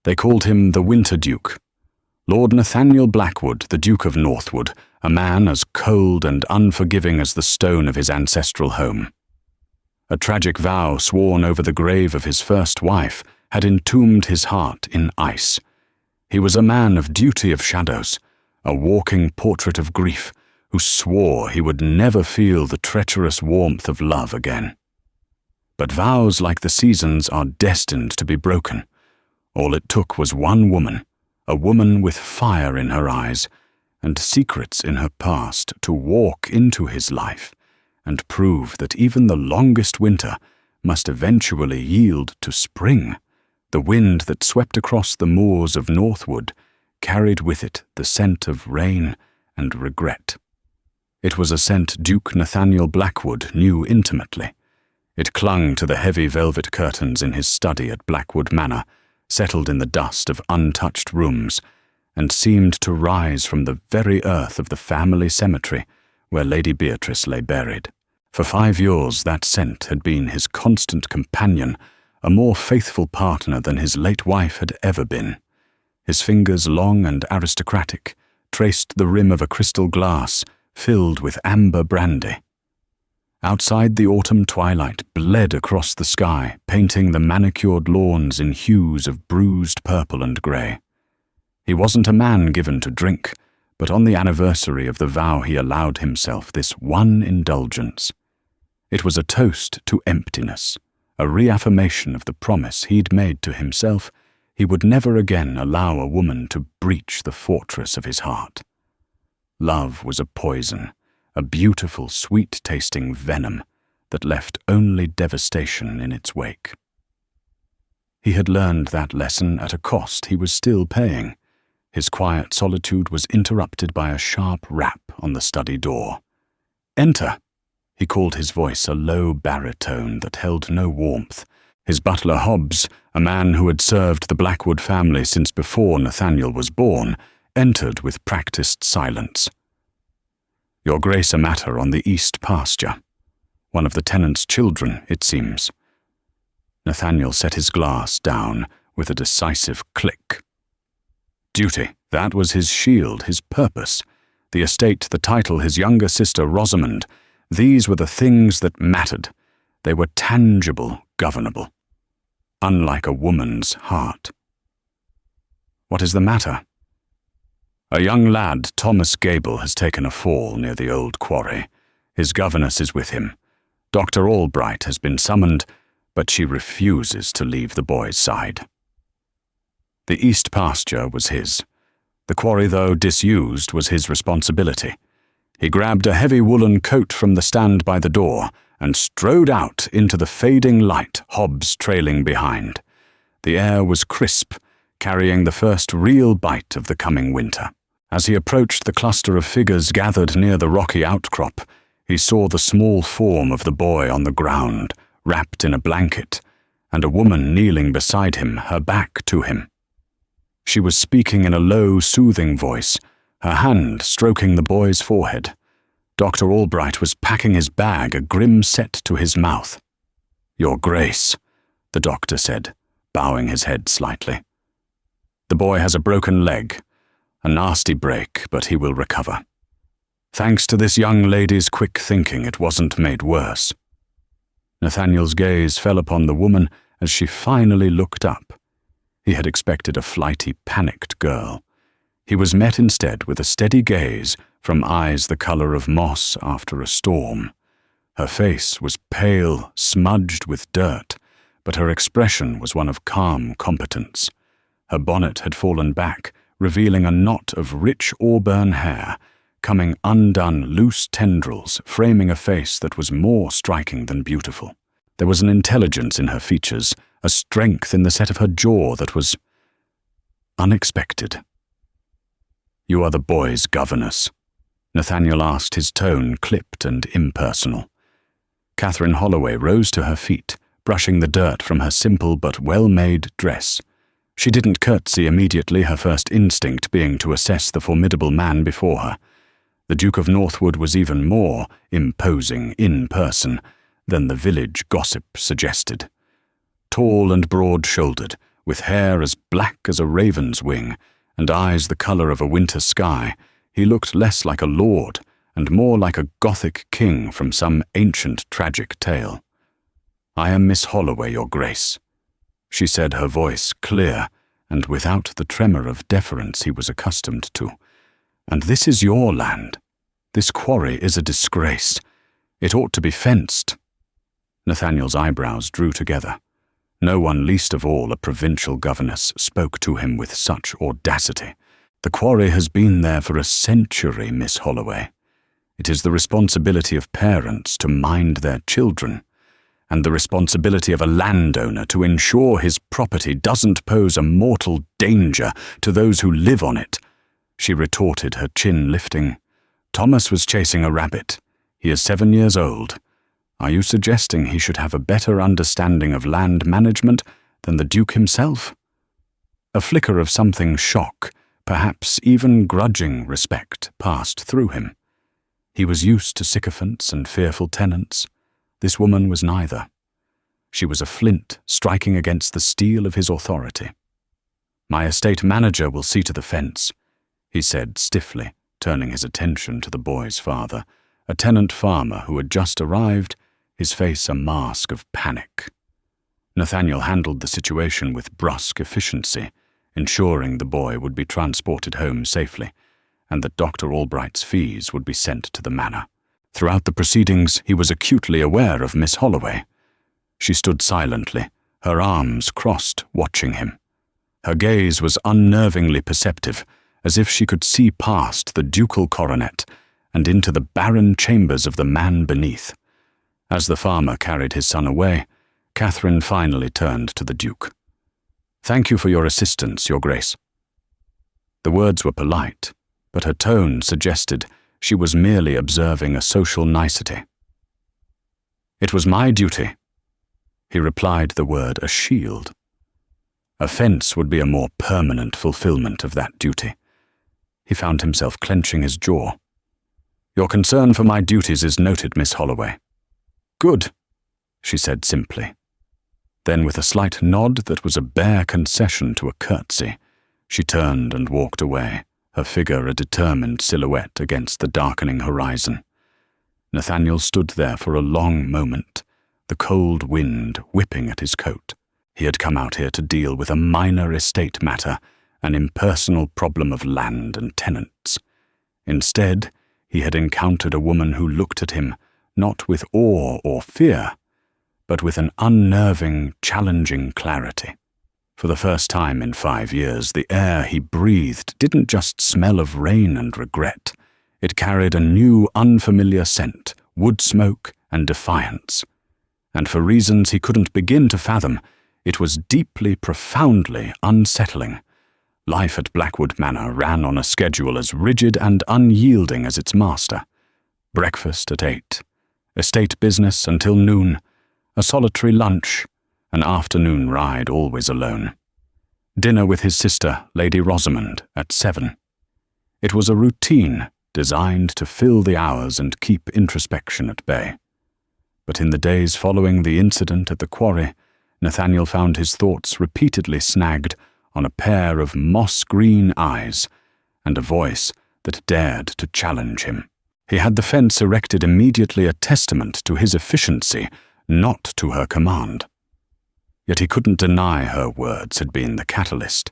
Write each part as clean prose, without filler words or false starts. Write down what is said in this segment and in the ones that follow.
They called him the Winter Duke. Lord Nathaniel Blackwood, the Duke of Northwood, a man as cold and unforgiving as the stone of his ancestral home. A tragic vow sworn over the grave of his first wife had entombed his heart in ice. He was a man of duty of shadows, a walking portrait of grief, who swore he would never feel the treacherous warmth of love again. But vows like the seasons are destined to be broken. All it took was one woman, a woman with fire in her eyes and secrets in her past, to walk into his life and prove that even the longest winter must eventually yield to spring. The wind that swept across the moors of Northwood carried with it the scent of rain and regret. It was a scent Duke Nathaniel Blackwood knew intimately. It clung to the heavy velvet curtains in his study at Blackwood Manor, settled in the dust of untouched rooms, and seemed to rise from the very earth of the family cemetery where Lady Beatrice lay buried. For 5 years that scent had been his constant companion, a more faithful partner than his late wife had ever been. His fingers, long and aristocratic, traced the rim of a crystal glass filled with amber brandy. Outside, the autumn twilight bled across the sky, painting the manicured lawns in hues of bruised purple and grey. He wasn't a man given to drink, but on the anniversary of the vow he allowed himself this one indulgence. It was a toast to emptiness, a reaffirmation of the promise he'd made to himself he would never again allow a woman to breach the fortress of his heart. Love was a poison, a beautiful, sweet-tasting venom that left only devastation in its wake. He had learned that lesson at a cost he was still paying. His quiet solitude was interrupted by a sharp rap on the study door. "Enter!" He called, his voice a low baritone that held no warmth. His butler Hobbs, a man who had served the Blackwood family since before Nathaniel was born, entered with practiced silence. "Your Grace, a matter on the east pasture. One of the tenant's children, it seems." Nathaniel set his glass down with a decisive click. Duty, that was his shield, his purpose. The estate, the title, his younger sister Rosamond, these were the things that mattered. They were tangible, governable. Unlike a woman's heart. "What is the matter?" "A young lad, Thomas Gable, has taken a fall near the old quarry. His governess is with him. Dr. Albright has been summoned, but she refuses to leave the boy's side." The east pasture was his. The quarry, though disused, was his responsibility. He grabbed a heavy woolen coat from the stand by the door and strode out into the fading light, Hobbs trailing behind. The air was crisp, carrying the first real bite of the coming winter. As he approached the cluster of figures gathered near the rocky outcrop, he saw the small form of the boy on the ground, wrapped in a blanket, and a woman kneeling beside him, her back to him. She was speaking in a low, soothing voice, her hand stroking the boy's forehead. Dr. Albright was packing his bag, a grim set to his mouth. "Your Grace," the doctor said, bowing his head slightly. "The boy has a broken leg, a nasty break, but he will recover. Thanks to this young lady's quick thinking, it wasn't made worse." Nathaniel's gaze fell upon the woman as she finally looked up. He had expected a flighty, panicked girl. He was met instead with a steady gaze from eyes the color of moss after a storm. Her face was pale, smudged with dirt, but her expression was one of calm competence. Her bonnet had fallen back, revealing a knot of rich auburn hair, coming undone loose tendrils, framing a face that was more striking than beautiful. There was an intelligence in her features, a strength in the set of her jaw that was unexpected. "You are the boy's governess?" Nathaniel asked, his tone clipped and impersonal. Catherine Holloway rose to her feet, brushing the dirt from her simple but well-made dress. She didn't curtsy immediately, her first instinct being to assess the formidable man before her. The Duke of Northwood was even more imposing in person than the village gossip suggested. Tall and broad-shouldered, With hair as black as a raven's wing and eyes the colour of a winter sky, he looked less like a lord and more like a Gothic king from some ancient tragic tale. "I am Miss Holloway, Your Grace," she said, her voice clear and without the tremor of deference he was accustomed to. "And this is your land. This quarry is a disgrace. It ought to be fenced." Nathaniel's eyebrows drew together. No one, least of all a provincial governess, spoke to him with such audacity. "The quarry has been there for a century, Miss Holloway. It is the responsibility of parents to mind their children, and the responsibility of a landowner to ensure his property doesn't pose a mortal danger to those who live on it," she retorted, her chin lifting. "Thomas was chasing a rabbit. He is 7 years old. Are you suggesting he should have a better understanding of land management than the Duke himself?" A flicker of something shock, perhaps even grudging respect, passed through him. He was used to sycophants and fearful tenants. This woman was neither. She was a flint striking against the steel of his authority. "My estate manager will see to the fence," he said stiffly, turning his attention to the boy's father, a tenant farmer who had just arrived, his face a mask of panic. Nathaniel handled the situation with brusque efficiency, ensuring the boy would be transported home safely, and that Dr. Albright's fees would be sent to the manor. Throughout the proceedings, he was acutely aware of Miss Holloway. She stood silently, her arms crossed, watching him. Her gaze was unnervingly perceptive, as if she could see past the ducal coronet and into the barren chambers of the man beneath. As the farmer carried his son away, Catherine finally turned to the Duke. "Thank you for your assistance, Your Grace." The words were polite, but her tone suggested she was merely observing a social nicety. "It was my duty." He replied the word a shield. A fence would be a more permanent fulfillment of that duty. He found himself clenching his jaw. "Your concern for my duties is noted, Miss Holloway." "Good," she said simply. Then, with a slight nod that was a bare concession to a curtsy, she turned and walked away, her figure a determined silhouette against the darkening horizon. Nathaniel stood there for a long moment, the cold wind whipping at his coat. He had come out here to deal with a minor estate matter, an impersonal problem of land and tenants. Instead, he had encountered a woman who looked at him not with awe or fear, but with an unnerving, challenging clarity. For the first time in 5 years, the air he breathed didn't just smell of rain and regret. It carried a new, unfamiliar scent, wood smoke and defiance. And for reasons he couldn't begin to fathom, it was deeply, profoundly unsettling. Life at Blackwood Manor ran on a schedule as rigid and unyielding as its master. Breakfast at 8, estate business until noon, a solitary lunch, an afternoon ride always alone. Dinner with his sister, Lady Rosamond, at 7. It was a routine designed to fill the hours and keep introspection at bay. But in the days following the incident at the quarry, Nathaniel found his thoughts repeatedly snagged on a pair of moss-green eyes and a voice that dared to challenge him. He had the fence erected immediately a testament to his efficiency, not to her command. Yet he couldn't deny her words had been the catalyst.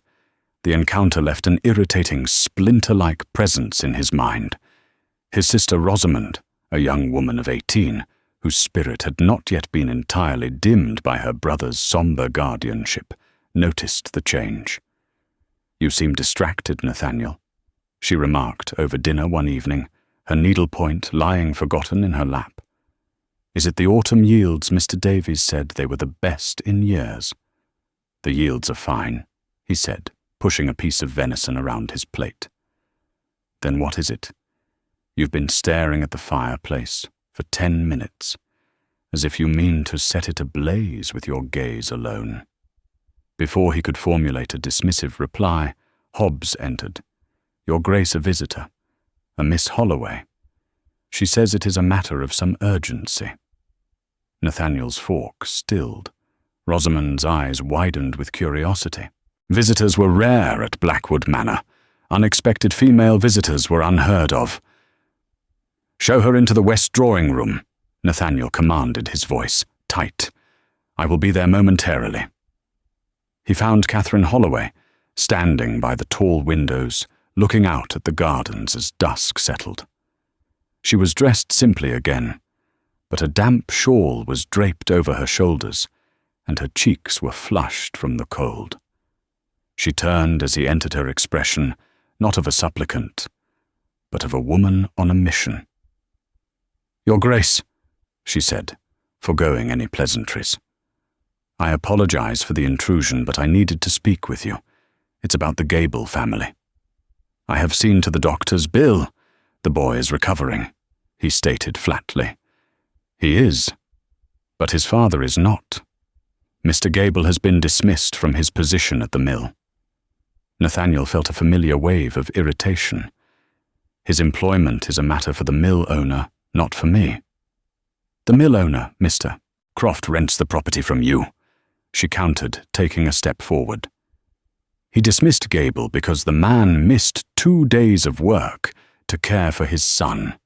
The encounter left an irritating, splinter-like presence in his mind. His sister Rosamond, a young woman of 18, whose spirit had not yet been entirely dimmed by her brother's somber guardianship, noticed the change. "You seem distracted, Nathaniel," she remarked over dinner one evening, her needlepoint lying forgotten in her lap. "Is it the autumn yields Mr. Davies said they were the best in years?" "The yields are fine," he said, pushing a piece of venison around his plate. "Then what is it? You've been staring at the fireplace for 10 minutes, as if you mean to set it ablaze with your gaze alone." Before he could formulate a dismissive reply, Hobbs entered. "Your Grace, a visitor. A Miss Holloway. She says it is a matter of some urgency." Nathaniel's fork stilled, Rosamond's eyes widened with curiosity. Visitors were rare at Blackwood Manor. Unexpected female visitors were unheard of. "Show her into the west drawing room," Nathaniel commanded, his voice tight. "I will be there momentarily." He found Catherine Holloway, standing by the tall windows, looking out at the gardens as dusk settled. She was dressed simply again, but a damp shawl was draped over her shoulders, and her cheeks were flushed from the cold. She turned as he entered, her expression not of a supplicant, but of a woman on a mission. "Your Grace," she said, forgoing any pleasantries. "I apologize for the intrusion, but I needed to speak with you. It's about the Gable family." "I have seen to the doctor's bill. The boy is recovering," he stated flatly. "He is, but his father is not. Mr. Gable has been dismissed from his position at the mill." Nathaniel felt a familiar wave of irritation. "His employment is a matter for the mill owner, not for me." "The mill owner, Mr. Croft rents the property from you," she countered, taking a step forward. "He dismissed Gable because the man missed 2 days of work to care for his son.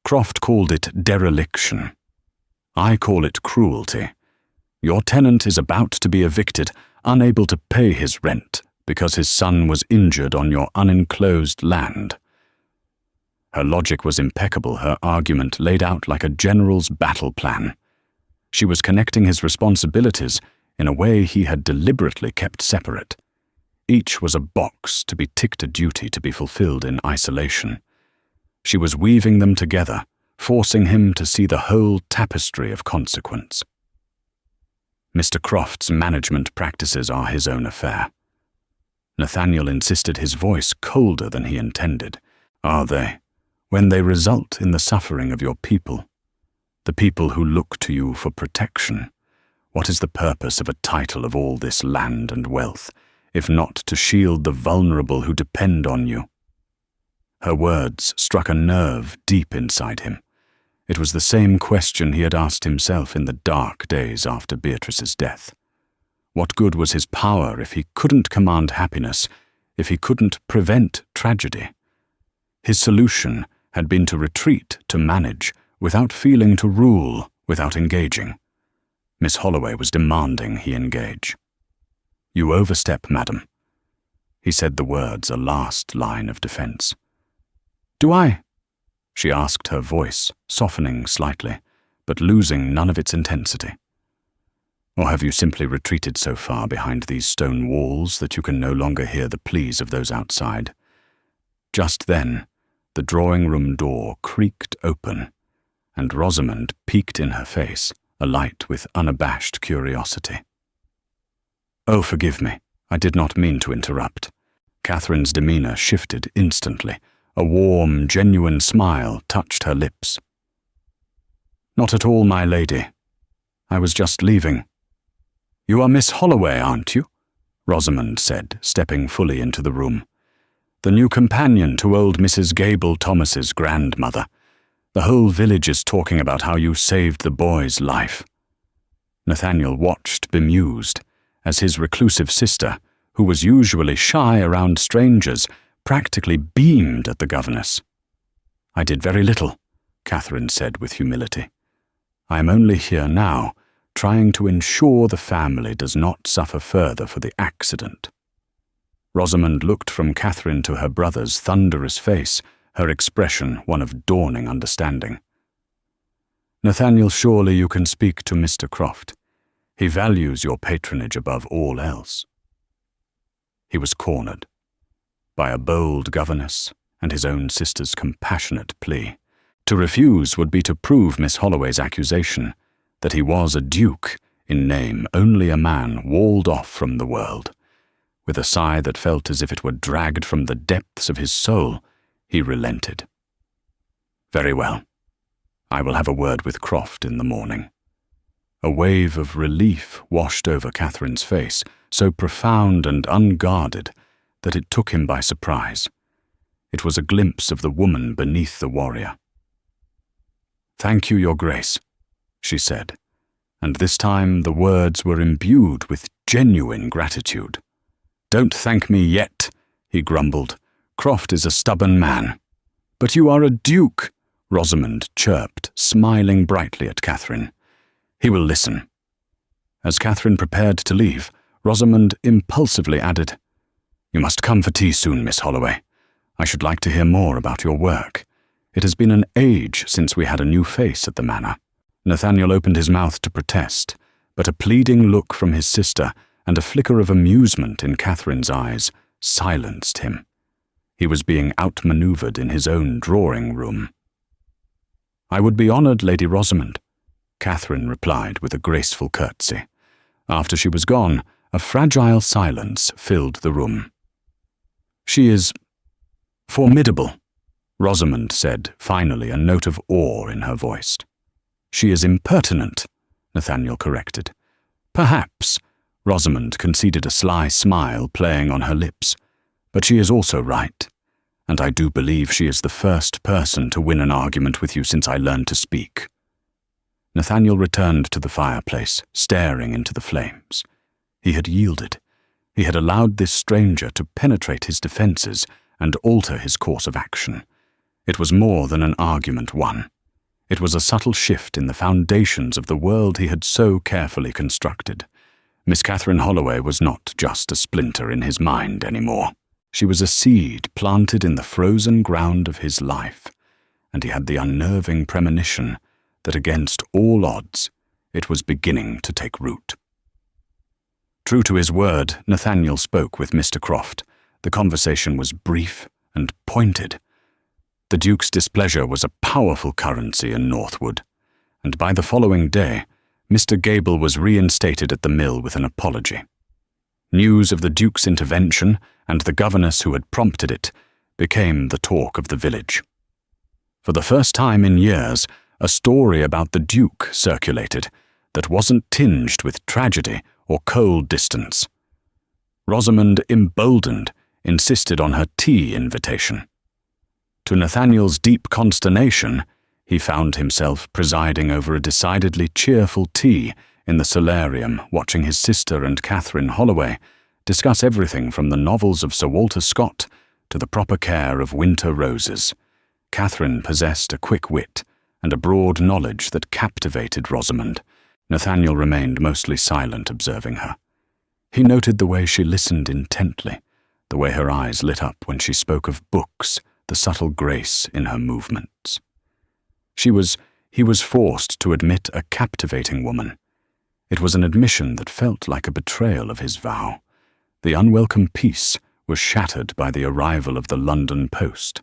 Croft called it dereliction. I call it cruelty. Your tenant is about to be evicted, unable to pay his rent because his son was injured on your unenclosed land." Her logic was impeccable, her argument laid out like a general's battle plan. She was connecting his responsibilities in a way he had deliberately kept separate. Each was a box to be ticked, a duty to be fulfilled in isolation. She was weaving them together, forcing him to see the whole tapestry of consequence. "Mr. Croft's management practices are his own affair." Nathaniel insisted, his voice colder than he intended. "Are they? When they result in the suffering of your people, the people who look to you for protection, what is the purpose of a title of all this land and wealth, if not to shield the vulnerable who depend on you?" Her words struck a nerve deep inside him. It was the same question he had asked himself in the dark days after Beatrice's death. What good was his power if he couldn't command happiness, if he couldn't prevent tragedy? His solution had been to retreat, to manage, without feeling, to rule, without engaging. Miss Holloway was demanding he engage. "You overstep, madam." He said the words, a last line of defense. "Do I?" she asked, her voice softening slightly, but losing none of its intensity. "Or have you simply retreated so far behind these stone walls that you can no longer hear the pleas of those outside?" Just then, the drawing-room door creaked open, and Rosamond peeked in her face, alight with unabashed curiosity. "Oh, forgive me. I did not mean to interrupt." Catherine's demeanor shifted instantly. A warm, genuine smile touched her lips. "Not at all, my lady. I was just leaving." "You are Miss Holloway, aren't you?" Rosamond said, stepping fully into the room. "The new companion to old Mrs. Gable Thomas's grandmother. The whole village is talking about how you saved the boy's life." Nathaniel watched, bemused, as his reclusive sister, who was usually shy around strangers, practically beamed at the governess. "I did very little," Catherine said with humility. "I am only here now, trying to ensure the family does not suffer further for the accident." Rosamond looked from Catherine to her brother's thunderous face, her expression one of dawning understanding. "Nathaniel, surely you can speak to Mr. Croft. He values your patronage above all else." He was cornered by a bold governess and his own sister's compassionate plea. To refuse would be to prove Miss Holloway's accusation that he was a duke, in name only a man walled off from the world. With a sigh that felt as if it were dragged from the depths of his soul, he relented. "Very well. I will have a word with Croft in the morning." A wave of relief washed over Catherine's face, so profound and unguarded that it took him by surprise. It was a glimpse of the woman beneath the warrior. "Thank you, Your Grace," she said, and this time the words were imbued with genuine gratitude. "Don't thank me yet," he grumbled. "Croft is a stubborn man." "But you are a duke," Rosamond chirped, smiling brightly at Catherine. "He will listen." As Catherine prepared to leave, Rosamond impulsively added, "You must come for tea soon, Miss Holloway. I should like to hear more about your work. It has been an age since we had a new face at the manor." Nathaniel opened his mouth to protest, but a pleading look from his sister and a flicker of amusement in Catherine's eyes silenced him. He was being outmaneuvered in his own drawing room. "I would be honoured, Lady Rosamond," Catherine replied with a graceful curtsy. After she was gone, a fragile silence filled the room. "She is formidable," Rosamond said, finally, a note of awe in her voice. "She is impertinent," Nathaniel corrected. "Perhaps," Rosamond conceded, a sly smile playing on her lips. "But she is also right, and I do believe she is the first person to win an argument with you since I learned to speak." Nathaniel returned to the fireplace, staring into the flames. He had yielded. He had allowed this stranger to penetrate his defences and alter his course of action. It was more than an argument won. It was a subtle shift in the foundations of the world he had so carefully constructed. Miss Catherine Holloway was not just a splinter in his mind anymore. She was a seed planted in the frozen ground of his life, and he had the unnerving premonition that against all odds, it was beginning to take root. True to his word, Nathaniel spoke with Mr. Croft. The conversation was brief and pointed. The Duke's displeasure was a powerful currency in Northwood, and by the following day, Mr. Gable was reinstated at the mill with an apology. News of the Duke's intervention and the governess who had prompted it became the talk of the village. For the first time in years, a story about the Duke circulated that wasn't tinged with tragedy or cold distance. Rosamond, emboldened, insisted on her tea invitation. To Nathaniel's deep consternation, he found himself presiding over a decidedly cheerful tea in the solarium, watching his sister and Catherine Holloway discuss everything from the novels of Sir Walter Scott to the proper care of winter roses. Catherine possessed a quick wit and a broad knowledge that captivated Rosamond. Nathaniel remained mostly silent, observing her. He noted the way she listened intently, the way her eyes lit up when she spoke of books, the subtle grace in her movements. He was forced to admit, a captivating woman. It was an admission that felt like a betrayal of his vow. The unwelcome peace was shattered by the arrival of the London post.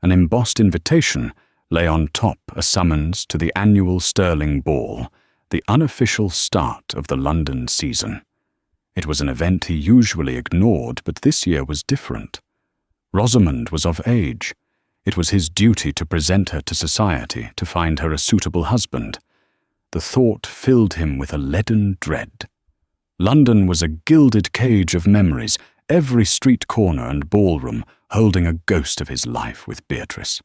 An embossed invitation lay on top, a summons to the annual Sterling Ball, the unofficial start of the London season. It was an event he usually ignored, but this year was different. Rosamond was of age. It was his duty to present her to society, to find her a suitable husband. The thought filled him with a leaden dread. London was a gilded cage of memories, every street corner and ballroom holding a ghost of his life with Beatrice.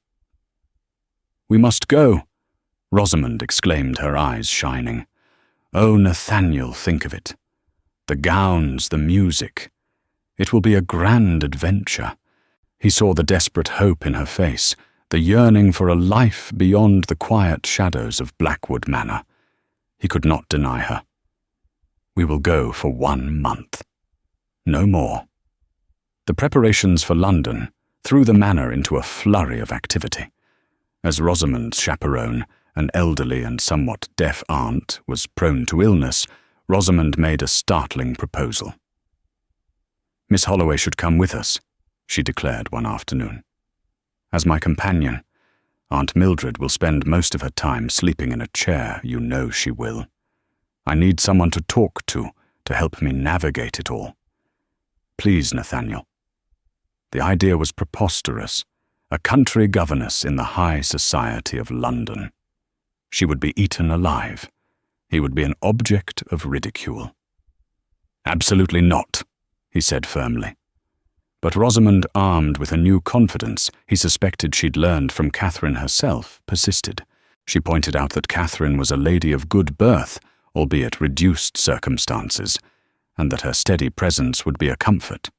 "We must go," Rosamond exclaimed, her eyes shining. "Oh, Nathaniel, think of it. The gowns, the music. It will be a grand adventure." He saw the desperate hope in her face, the yearning for a life beyond the quiet shadows of Blackwood Manor. He could not deny her. "We will go for 1 month. No more." The preparations for London threw the manor into a flurry of activity. As Rosamond's chaperone, an elderly and somewhat deaf aunt, was prone to illness, Rosamond made a startling proposal. "Miss Holloway should come with us," she declared one afternoon. "As my companion, Aunt Mildred will spend most of her time sleeping in a chair, you know she will. I need someone to talk to help me navigate it all. Please, Nathaniel." The idea was preposterous. A country governess in the high society of London. She would be eaten alive. He would be an object of ridicule. "Absolutely not," he said firmly. But Rosamond, armed with a new confidence he suspected she'd learned from Catherine herself, persisted. She pointed out that Catherine was a lady of good birth, albeit reduced circumstances, and that her steady presence would be a comfort.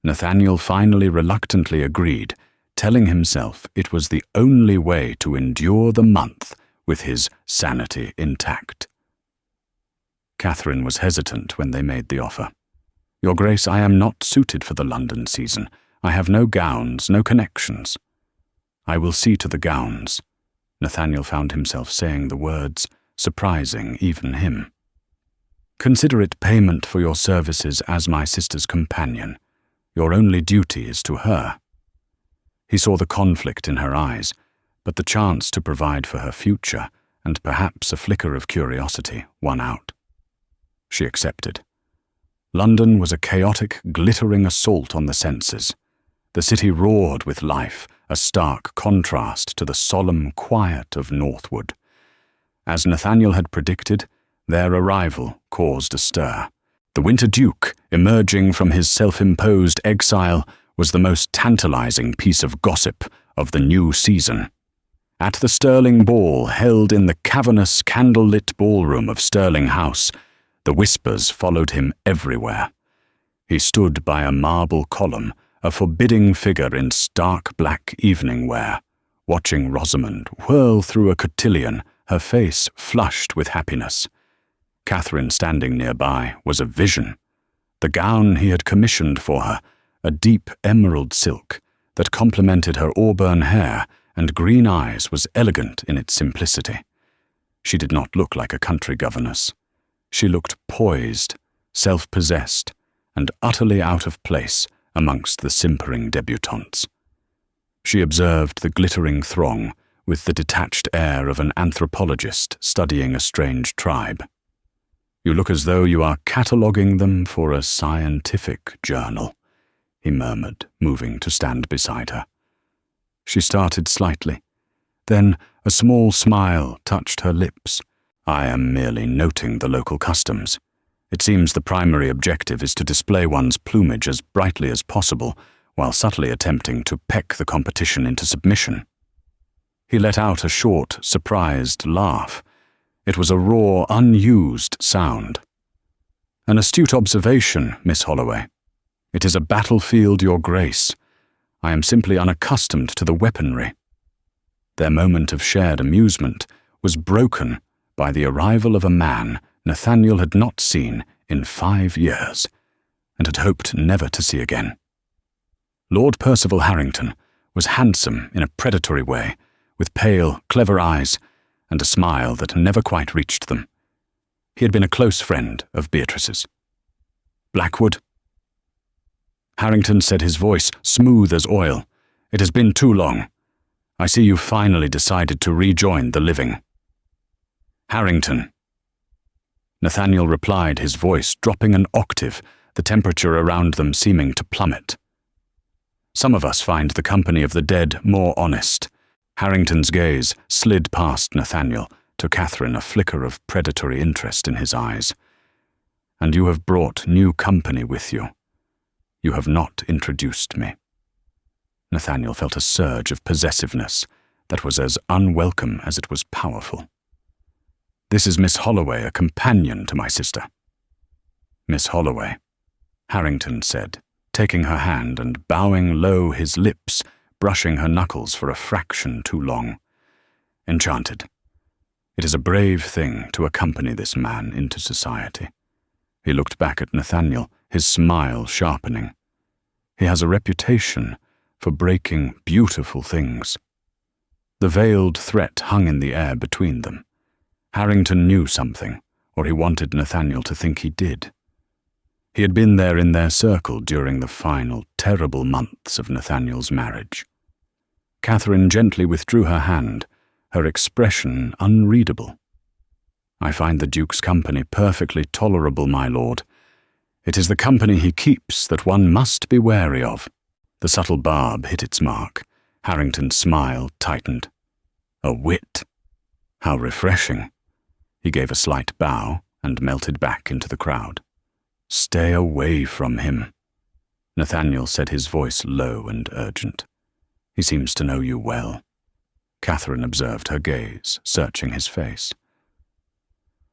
Nathaniel finally reluctantly agreed, telling himself it was the only way to endure the month with his sanity intact. Catherine was hesitant when they made the offer. "Your Grace, I am not suited for the London season. I have no gowns, no connections." "I will see to the gowns." Nathaniel found himself saying the words, surprising even him. "Consider it payment for your services as my sister's companion. Your only duty is to her." He saw the conflict in her eyes, but the chance to provide for her future, and perhaps a flicker of curiosity, won out. She accepted. London was a chaotic, glittering assault on the senses. The city roared with life, a stark contrast to the solemn quiet of Northwood. As Nathaniel had predicted, their arrival caused a stir. The Winter Duke, emerging from his self-imposed exile, was the most tantalizing piece of gossip of the new season. At the Stirling Ball, held in the cavernous, candle-lit ballroom of Stirling House, the whispers followed him everywhere. He stood by a marble column, a forbidding figure in stark black evening wear, watching Rosamond whirl through a cotillion, her face flushed with happiness. Catherine, standing nearby, was a vision. The gown he had commissioned for her, a deep emerald silk that complemented her auburn hair and green eyes, was elegant in its simplicity. She did not look like a country governess. She looked poised, self-possessed, and utterly out of place amongst the simpering debutantes. She observed the glittering throng with the detached air of an anthropologist studying a strange tribe. "You look as though you are cataloguing them for a scientific journal," he murmured, moving to stand beside her. She started slightly. Then a small smile touched her lips. "I am merely noting the local customs. It seems the primary objective is to display one's plumage as brightly as possible, while subtly attempting to peck the competition into submission." He let out a short, surprised laugh. It was a raw, unused sound. "An astute observation, Miss Holloway. It is a battlefield, Your Grace. I am simply unaccustomed to the weaponry." Their moment of shared amusement was broken by the arrival of a man Nathaniel had not seen in 5 years, and had hoped never to see again. Lord Percival Harrington was handsome in a predatory way, with pale, clever eyes, and a smile that never quite reached them. He had been a close friend of Beatrice's. "Blackwood?" Harrington said, his voice smooth as oil. "It has been too long. I see you finally decided to rejoin the living." "Harrington." Nathaniel replied, his voice dropping an octave, the temperature around them seeming to plummet. "Some of us find the company of the dead more honest." Harrington's gaze slid past Nathaniel, to Catherine, a flicker of predatory interest in his eyes. "And you have brought new company with you. You have not introduced me." Nathaniel felt a surge of possessiveness that was as unwelcome as it was powerful. "This is Miss Holloway, a companion to my sister." "Miss Holloway," Harrington said, taking her hand and bowing low, his lips brushing her knuckles for a fraction too long. "Enchanted. It is a brave thing to accompany this man into society." He looked back at Nathaniel, his smile sharpening. "He has a reputation for breaking beautiful things." The veiled threat hung in the air between them. Harrington knew something, or he wanted Nathaniel to think he did. He had been there in their circle during the final, terrible months of Nathaniel's marriage. Catherine gently withdrew her hand, her expression unreadable. "I find the Duke's company perfectly tolerable, my lord. It is the company he keeps that one must be wary of." The subtle barb hit its mark. Harrington's smile tightened. "A wit. How refreshing." He gave a slight bow and melted back into the crowd. "Stay away from him," Nathaniel said, his voice low and urgent. "He seems to know you well." Catherine observed her gaze, searching his face.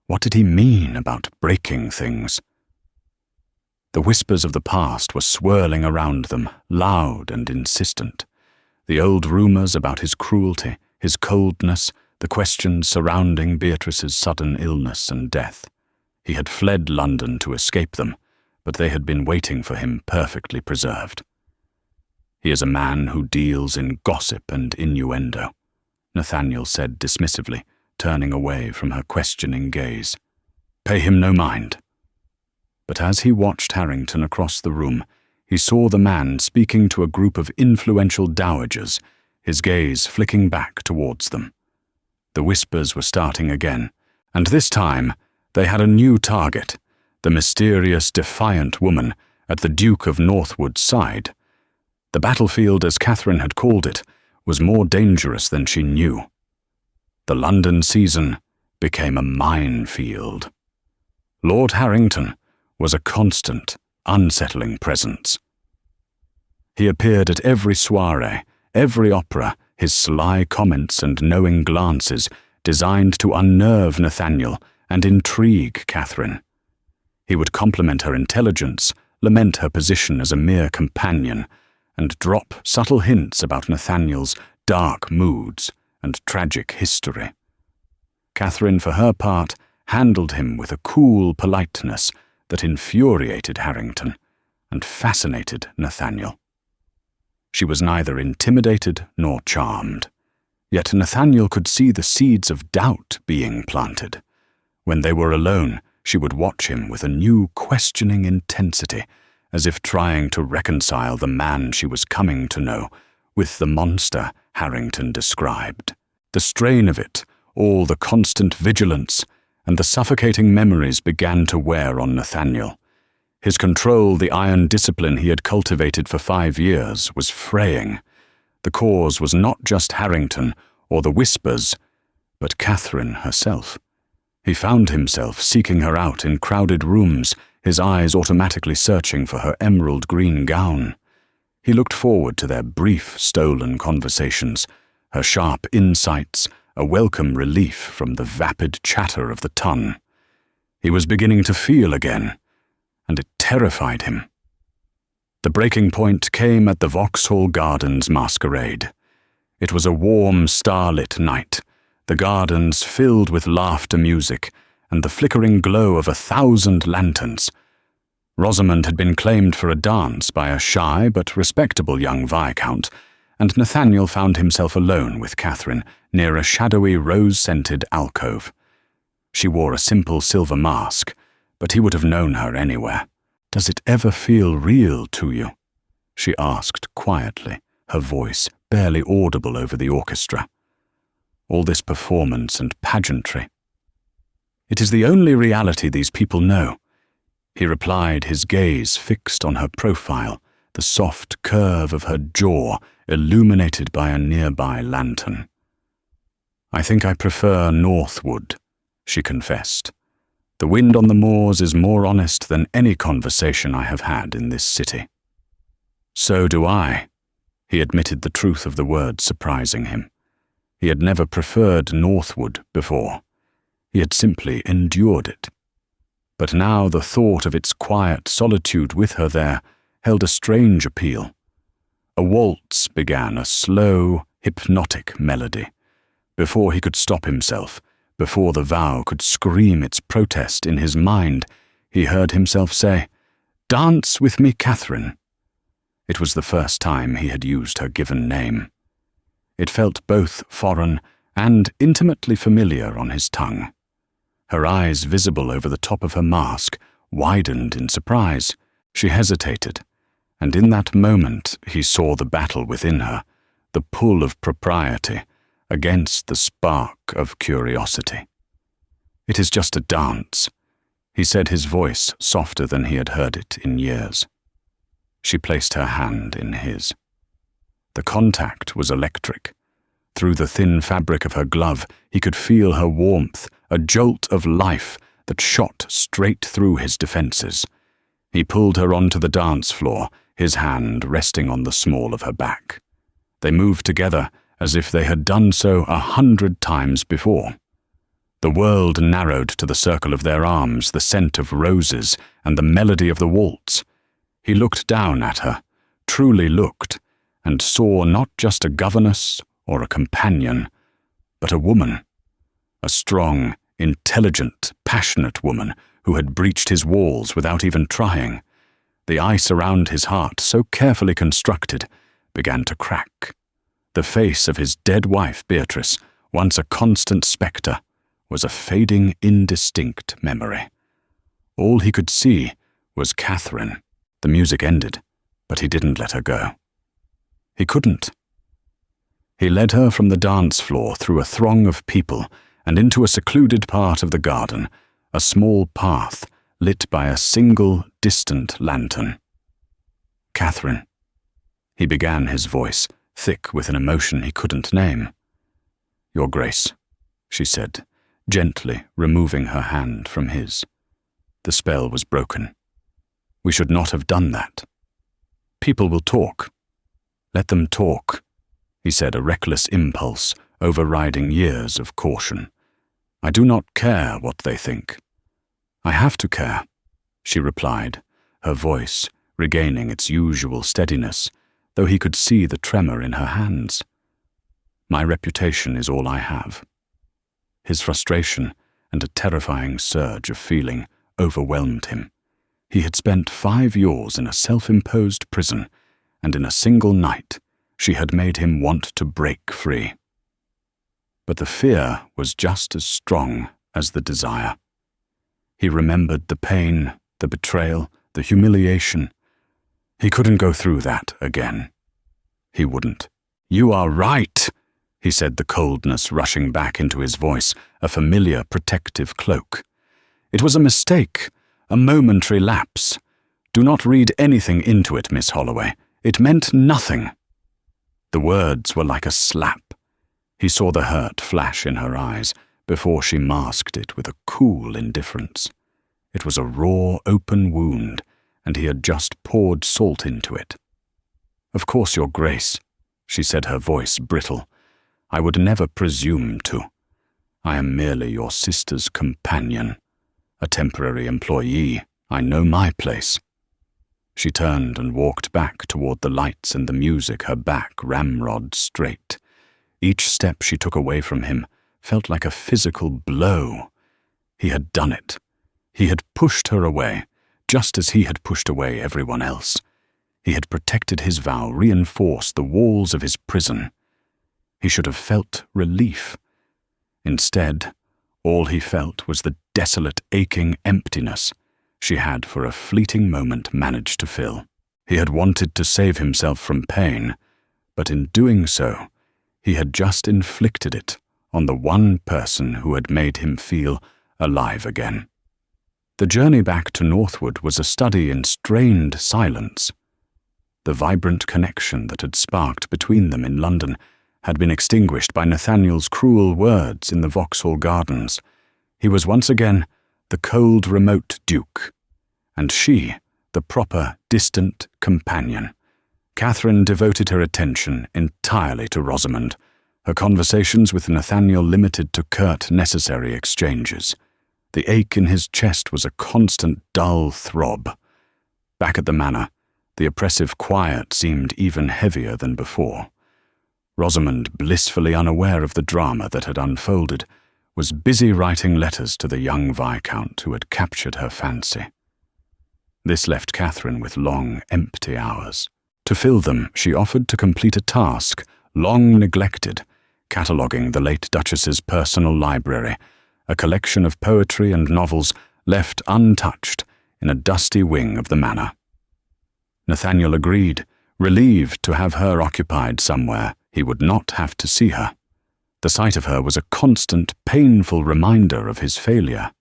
What did he mean about breaking things? The whispers of the past were swirling around them, loud and insistent. The old rumours about his cruelty, his coldness, the questions surrounding Beatrice's sudden illness and death. He had fled London to escape them, but they had been waiting for him perfectly preserved. "He is a man who deals in gossip and innuendo," Nathaniel said dismissively, turning away from her questioning gaze. "Pay him no mind." But as he watched Harrington across the room, he saw the man speaking to a group of influential dowagers, his gaze flicking back towards them. The whispers were starting again, and this time they had a new target, the mysterious, defiant woman at the Duke of Northwood's side. The battlefield, as Catherine had called it, was more dangerous than she knew. The London season became a minefield. Lord Harrington was a constant, unsettling presence. He appeared at every soirée, every opera, his sly comments and knowing glances designed to unnerve Nathaniel and intrigue Catherine. He would compliment her intelligence, lament her position as a mere companion, and drop subtle hints about Nathaniel's dark moods and tragic history. Catherine, for her part, handled him with a cool politeness that infuriated Harrington and fascinated Nathaniel. She was neither intimidated nor charmed, yet Nathaniel could see the seeds of doubt being planted. When they were alone, she would watch him with a new questioning intensity, as if trying to reconcile the man she was coming to know with the monster Harrington described. The strain of it, all the constant vigilance, and the suffocating memories began to wear on Nathaniel. His control, the iron discipline he had cultivated for 5 years, was fraying. The cause was not just Harrington or the whispers, but Catherine herself. He found himself seeking her out in crowded rooms, his eyes automatically searching for her emerald green gown. He looked forward to their brief, stolen conversations, her sharp insights, a welcome relief from the vapid chatter of the tongue. He was beginning to feel again, and it terrified him. The breaking point came at the Vauxhall Gardens masquerade. It was a warm, starlit night, the gardens filled with laughter music and the flickering glow of 1,000 lanterns. Rosamond had been claimed for a dance by a shy but respectable young viscount, and Nathaniel found himself alone with Catherine near a shadowy rose-scented alcove. She wore a simple silver mask, but he would have known her anywhere. "Does it ever feel real to you?" she asked quietly, her voice barely audible over the orchestra. "All this performance and pageantry." "It is the only reality these people know," he replied, his gaze fixed on her profile, the soft curve of her jaw illuminated by a nearby lantern. "I think I prefer Northwood," she confessed. "The wind on the moors is more honest than any conversation I have had in this city." "So do I," he admitted, the truth of the word surprising him. He had never preferred Northwood before. He had simply endured it. But now the thought of its quiet solitude with her there held a strange appeal. A waltz began, a slow, hypnotic melody. Before he could stop himself, before the vow could scream its protest in his mind, he heard himself say, "Dance with me, Catherine." It was the first time he had used her given name. It felt both foreign and intimately familiar on his tongue. Her eyes, visible over the top of her mask, widened in surprise. She hesitated, and in that moment he saw the battle within her, the pull of propriety against the spark of curiosity. "It is just a dance," he said, his voice softer than he had heard it in years. She placed her hand in his. The contact was electric. Through the thin fabric of her glove, he could feel her warmth, a jolt of life that shot straight through his defenses. He pulled her onto the dance floor, his hand resting on the small of her back. They moved together as if they had done so 100 times before. The world narrowed to the circle of their arms, the scent of roses, and the melody of the waltz. He looked down at her, truly looked, and saw not just a governess or a companion, but a woman. A strong, intelligent, passionate woman who had breached his walls without even trying. The ice around his heart, so carefully constructed, began to crack. The face of his dead wife, Beatrice, once a constant spectre, was a fading, indistinct memory. All he could see was Catherine. The music ended, but he didn't let her go. He couldn't. He led her from the dance floor through a throng of people and into a secluded part of the garden, a small path lit by a single, distant lantern. "Catherine," he began, his voice thick with an emotion he couldn't name. "Your Grace," she said, gently removing her hand from his. The spell was broken. "We should not have done that. People will talk. Let them talk," he said, a reckless impulse overriding years of caution. "I do not care what they think." "I have to care," she replied, her voice regaining its usual steadiness, though he could see the tremor in her hands. "My reputation is all I have." His frustration and a terrifying surge of feeling overwhelmed him. He had spent 5 years in a self-imposed prison, and in a single night she had made him want to break free. But the fear was just as strong as the desire. He remembered the pain, the betrayal, the humiliation. He couldn't go through that again. He wouldn't. "You are right," he said, the coldness rushing back into his voice, a familiar protective cloak. "It was a mistake, a momentary lapse. Do not read anything into it, Miss Holloway. It meant nothing." The words were like a slap. He saw the hurt flash in her eyes before she masked it with a cool indifference. It was a raw, open wound, and he had just poured salt into it. "Of course, Your Grace," she said, her voice brittle. "I would never presume to. I am merely your sister's companion, a temporary employee. I know my place." She turned and walked back toward the lights and the music, her back ramrod straight. Each step she took away from him felt like a physical blow. He had done it. He had pushed her away, just as he had pushed away everyone else. He had protected his vow, reinforced the walls of his prison. He should have felt relief. Instead, all he felt was the desolate, aching emptiness she had for a fleeting moment managed to fill. He had wanted to save himself from pain, but in doing so, he had just inflicted it on the one person who had made him feel alive again. The journey back to Northwood was a study in strained silence. The vibrant connection that had sparked between them in London had been extinguished by Nathaniel's cruel words in the Vauxhall Gardens. He was once again the cold, remote Duke, and she, the proper, distant companion. Catherine devoted her attention entirely to Rosamond, her conversations with Nathaniel limited to curt, necessary exchanges. The ache in his chest was a constant, dull throb. Back at the manor, the oppressive quiet seemed even heavier than before. Rosamond, blissfully unaware of the drama that had unfolded, was busy writing letters to the young Viscount who had captured her fancy. This left Catherine with long, empty hours. To fill them, she offered to complete a task, long neglected, cataloguing the late Duchess's personal library, a collection of poetry and novels left untouched in a dusty wing of the manor. Nathaniel agreed, relieved to have her occupied somewhere he would not have to see her. The sight of her was a constant, painful reminder of his failure.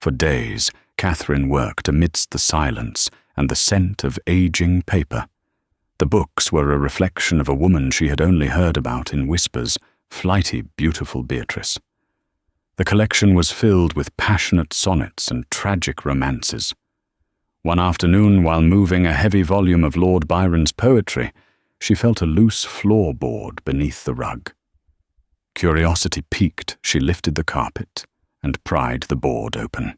For days, Catherine worked amidst the silence and the scent of aging paper. The books were a reflection of a woman she had only heard about in whispers, flighty, beautiful Beatrice. The collection was filled with passionate sonnets and tragic romances. One afternoon, while moving a heavy volume of Lord Byron's poetry, she felt a loose floorboard beneath the rug. Curiosity piqued, she lifted the carpet and pried the board open.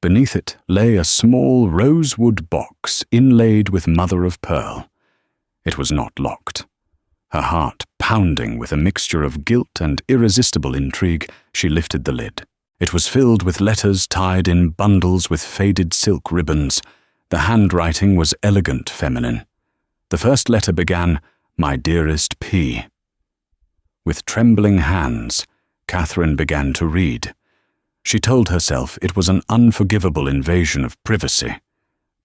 Beneath it lay a small rosewood box inlaid with mother-of-pearl. It was not locked. Her heart pounding with a mixture of guilt and irresistible intrigue, she lifted the lid. It was filled with letters tied in bundles with faded silk ribbons. The handwriting was elegant feminine. The first letter began, "My dearest P." With trembling hands, Catherine began to read. She told herself it was an unforgivable invasion of privacy,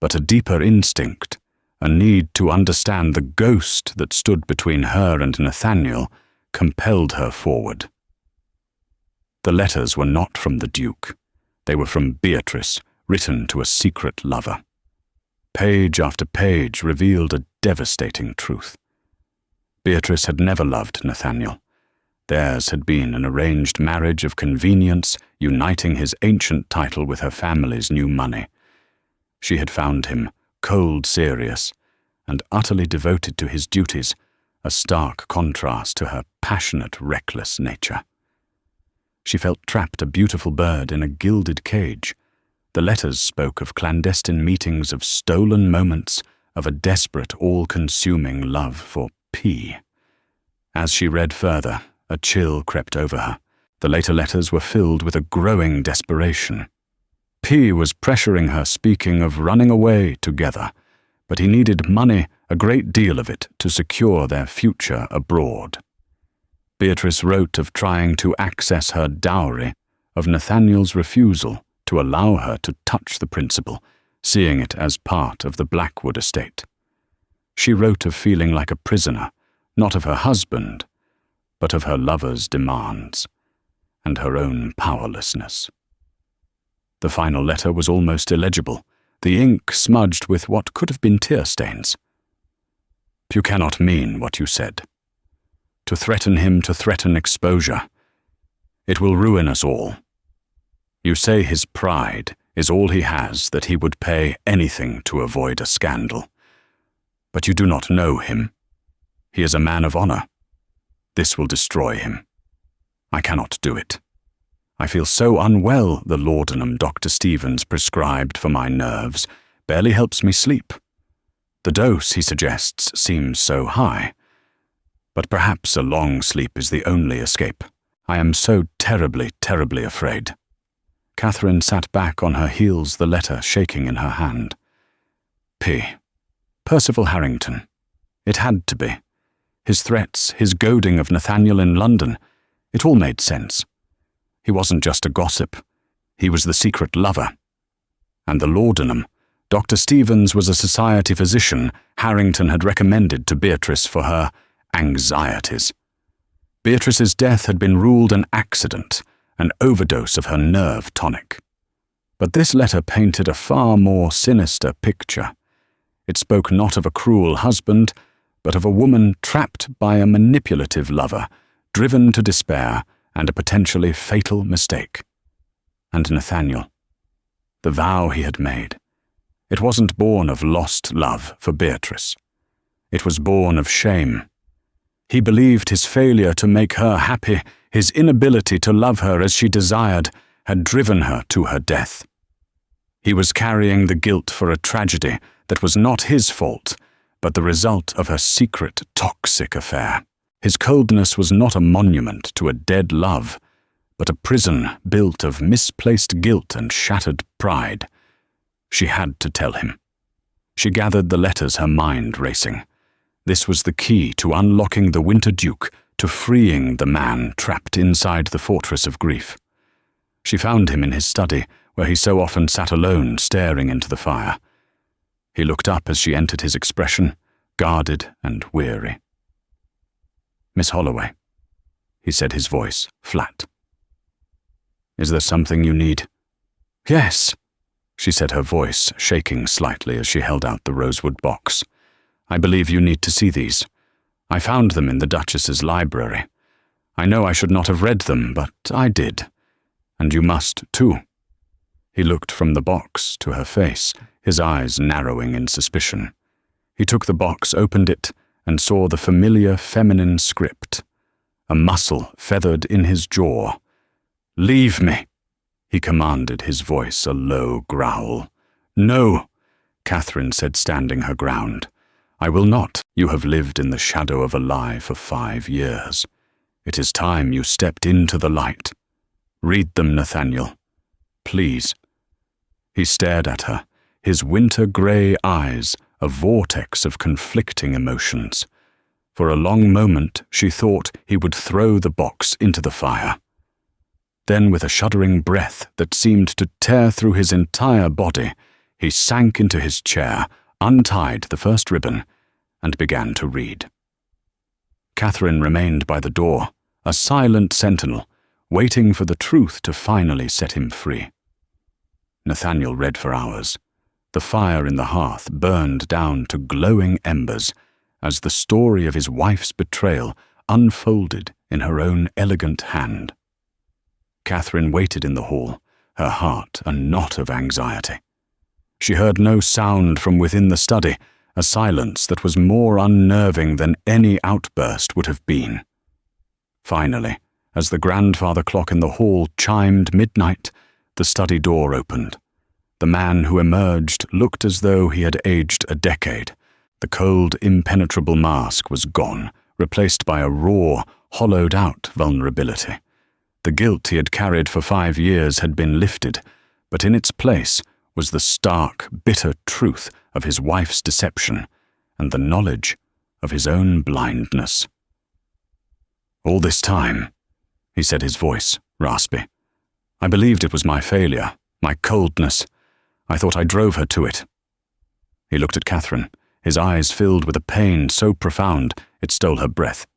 but a deeper instinct, a need to understand the ghost that stood between her and Nathaniel, compelled her forward. The letters were not from the Duke. They were from Beatrice, written to a secret lover. Page after page revealed a devastating truth. Beatrice had never loved Nathaniel. Theirs had been an arranged marriage of convenience, uniting his ancient title with her family's new money. She had found him cold serious and utterly devoted to his duties, a stark contrast to her passionate, reckless nature. She felt trapped, a beautiful bird in a gilded cage. The letters spoke of clandestine meetings, of stolen moments, of a desperate, all-consuming love for P. As she read further, a chill crept over her. The later letters were filled with a growing desperation. P was pressuring her, speaking of running away together, but he needed money, a great deal of it, to secure their future abroad. Beatrice wrote of trying to access her dowry, of Nathaniel's refusal to allow her to touch the principal, seeing it as part of the Blackwood estate. She wrote of feeling like a prisoner, not of her husband, but of her lover's demands, and her own powerlessness. The final letter was almost illegible, the ink smudged with what could have been tear stains. "You cannot mean what you said. To threaten him, to threaten exposure. It will ruin us all. You say his pride is all he has, that he would pay anything to avoid a scandal. But you do not know him. He is a man of honor. This will destroy him. I cannot do it. I feel so unwell. The laudanum Dr. Stevens prescribed for my nerves barely helps me sleep. The dose, he suggests, seems so high. But perhaps a long sleep is the only escape. I am so terribly, terribly afraid." Catherine sat back on her heels, the letter shaking in her hand. P. Percival Harrington. It had to be. His threats, his goading of Nathaniel in London, it all made sense. He wasn't just a gossip. He was the secret lover. And the laudanum. Dr. Stevens was a society physician Harrington had recommended to Beatrice for her anxieties. Beatrice's death had been ruled an accident, an overdose of her nerve tonic. But this letter painted a far more sinister picture. It spoke not of a cruel husband, but of a woman trapped by a manipulative lover, driven to despair and a potentially fatal mistake. And Nathaniel. The vow he had made. It wasn't born of lost love for Beatrice. It was born of shame. He believed his failure to make her happy, his inability to love her as she desired, had driven her to her death. He was carrying the guilt for a tragedy that was not his fault, but the result of her secret, toxic affair. His coldness was not a monument to a dead love, but a prison built of misplaced guilt and shattered pride. She had to tell him. She gathered the letters, her mind racing. This was the key to unlocking the Winter Duke, to freeing the man trapped inside the fortress of grief. She found him in his study, where he so often sat alone, staring into the fire. He looked up as she entered, his expression guarded and weary. "Miss Holloway," he said, his voice flat. "Is there something you need?" "Yes," she said, her voice shaking slightly as she held out the rosewood box. "I believe you need to see these. I found them in the Duchess's library. I know I should not have read them, but I did. And you must, too." He looked from the box to her face, his eyes narrowing in suspicion. He took the box, opened it, and saw the familiar feminine script. A muscle feathered in his jaw. "Leave me," he commanded, his voice a low growl. "No," Catherine said, standing her ground. "I will not. You have lived in the shadow of a lie for 5 years. It is time you stepped into the light. Read them, Nathaniel. Please." He stared at her, his winter-grey eyes a vortex of conflicting emotions. For a long moment she thought he would throw the box into the fire. Then, with a shuddering breath that seemed to tear through his entire body, he sank into his chair, untied the first ribbon, and began to read. Catherine remained by the door, a silent sentinel, waiting for the truth to finally set him free. Nathaniel read for hours. The fire in the hearth burned down to glowing embers as the story of his wife's betrayal unfolded in her own elegant hand. Catherine waited in the hall, her heart a knot of anxiety. She heard no sound from within the study, a silence that was more unnerving than any outburst would have been. Finally, as the grandfather clock in the hall chimed midnight, the study door opened. The man who emerged looked as though he had aged a decade. The cold, impenetrable mask was gone, replaced by a raw, hollowed-out vulnerability. The guilt he had carried for 5 years had been lifted, but in its place was the stark, bitter truth of his wife's deception and the knowledge of his own blindness. "All this time," he said, his voice raspy, "I believed it was my failure, my coldness. I thought I drove her to it." He looked at Catherine, his eyes filled with a pain so profound it stole her breath.